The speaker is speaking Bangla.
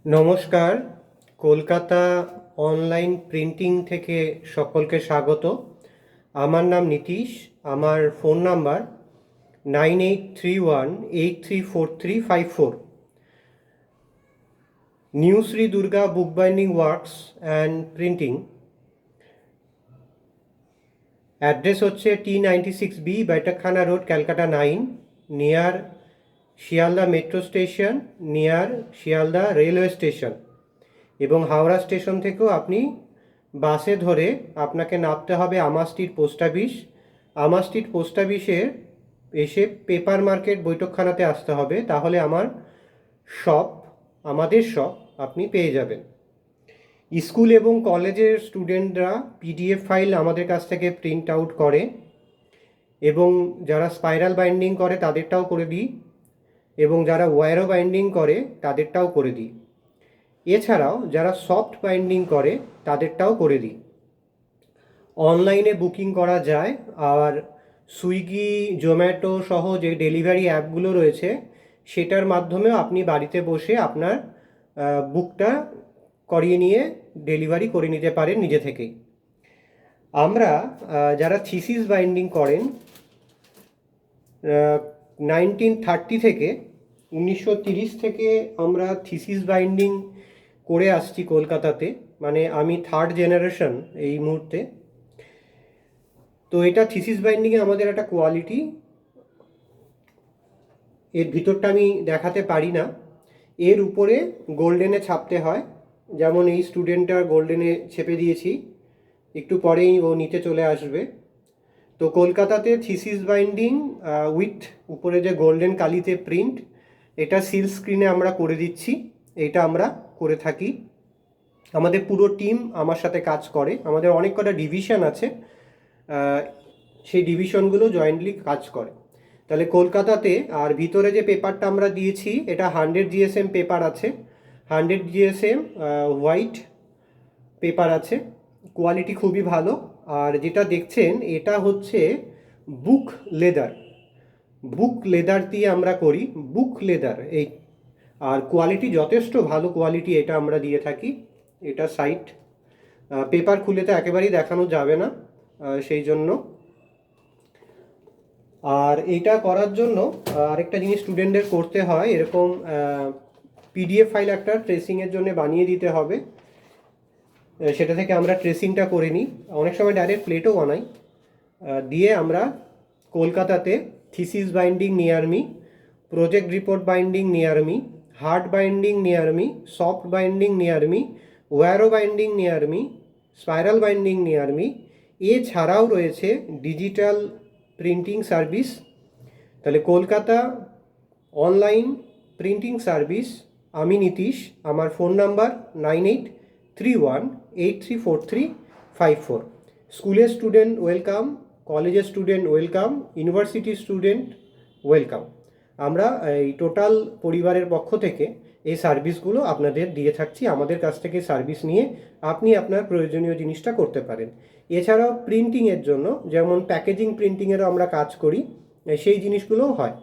নমস্কার। কলকাতা অনলাইন প্রিন্টিং থেকে সকলকে স্বাগত। আমার নাম নীতিশ। আমার phone number 9831834354। New Shri Durga book binding works and printing. Address হচ্ছে T96B Baithakkhana road, Calcutta 9, near Sealdah metro station, near Sealdah railway station. এবং হাওড়া স্টেশন থেকেও আপনি বাসে ধরে আপনাকে নামতে হবে আমার স্ট্রিট পোস্ট অফিস। আমার স্ট্রিট পোস্ট অফিসের এসে পেপার মার্কেট বৈঠকখানাতে আসতে হবে, তাহলে আমাদের শপ আপনি পেয়ে যাবেন। স্কুল এবং কলেজের স্টুডেন্টরা পিডিএফ ফাইল আমাদের কাছ থেকে প্রিন্ট আউট করে, এবং যারা স্পাইরাল বাইন্ডিং করে তাদেরটাও করে দিই, এবং যারা ওয়্যারো বাইন্ডিং করে তাদেরটাও করে দিই। এছাড়াও যারা সফট বাইন্ডিং করে তাদেরটাও করে দিই। অনলাইনে বুকিং করা যায়, আর সুইগি, জোম্যাটো সহ যে ডেলিভারি অ্যাপগুলো রয়েছে সেটার মাধ্যমেও আপনি বাড়িতে বসে আপনার বুকটা করিয়ে নিয়ে ডেলিভারি করে নিতে পারেন নিজে থেকেই। আমরা যারা থিসিস বাইন্ডিং করেন 1930 থেকে 1930 থেকে আমরা থিসিস বাইন্ডিং করে আসছি কলকাতাতে, মানে আমি থার্ড জেনারেশন এই মুহূর্তে। তো এটা থিসিস বাইন্ডিংয়ে আমাদের একটা কোয়ালিটি, এর ভিতরটা আমি দেখাতে পারি না। এর উপরে গোল্ডেনে ছাপতে হয়, যেমন এই স্টুডেন্টটার গোল্ডেনে ছেপে দিয়েছি, একটু পরেই ও নিতে চলে আসবে। তো কলকাতাতে থিসিস বাইন্ডিং উইথ উপরে যে গোল্ডেন কালিতে প্রিন্ট, এটা সিল স্ক্রিনে আমরা করে দিচ্ছি। এটা আমরা করে থাকি, আমাদের পুরো টিম আমার সাথে কাজ করে। আমাদের অনেক কটা ডিভিশন আছে, সেই ডিভিশনগুলো জয়েন্টলি কাজ করে। তাহলে কলকাতাতে, আর ভিতরে যে পেপারটা আমরা দিয়েছি এটা 100 GSM পেপার আছে, 100 GSM হোয়াইট পেপার আছে, কোয়ালিটি খুবই ভালো। আর যেটা দেখছেন এটা হচ্ছে বুক লেদার দিয়ে আমরা করি, বুক লেদার এই। আর কোয়ালিটি যথেষ্ট ভালো কোয়ালিটি এটা আমরা দিয়ে থাকি। এটা সাইট পেপার খুলে তো একেবারেই দেখানো যাবে না, সেই জন্য। আর এইটা করার জন্য আরেকটা জিনিস স্টুডেন্টদের করতে হয়, এরকম পিডিএফ ফাইল একটা ট্রেসিংয়ের জন্য বানিয়ে দিতে হবে। সেটা থেকে আমরা ট্রেসিংটা করে নিই, অনেক সময় ডাইরেক্ট প্লেটও বানাই। দিয়ে আমরা কলকাতাতে thesis binding near me, project report binding near me, hard binding near me, soft binding near me, wiro binding near me, spiral binding near me, এছাড়াও রয়েছে ডিজিটাল প্রিন্টিং সার্ভিস। তাহলে কলকাতা অনলাইন প্রিন্টিং সার্ভিস, আমি নীতিশ। আমার ফোন নাম্বার 9831834354। স্কুলের স্টুডেন্ট ওয়েলকাম, কলেজের স্টুডেন্ট ওয়েলকাম, ইউনিভার্সিটির স্টুডেন্ট ওয়েলকাম। আমরা এই টোটাল পরিবারের পক্ষ থেকে এই সার্ভিসগুলো আপনাদের দিয়ে থাকছি। আমাদের কাছ থেকে সার্ভিস নিয়ে আপনি আপনার প্রয়োজনীয় জিনিসটা করতে পারেন। এছাড়াও প্রিন্টিংয়ের জন্য, যেমন প্যাকেজিং প্রিন্টিংয়েরও আমরা কাজ করি, সেই জিনিসগুলোও হয়।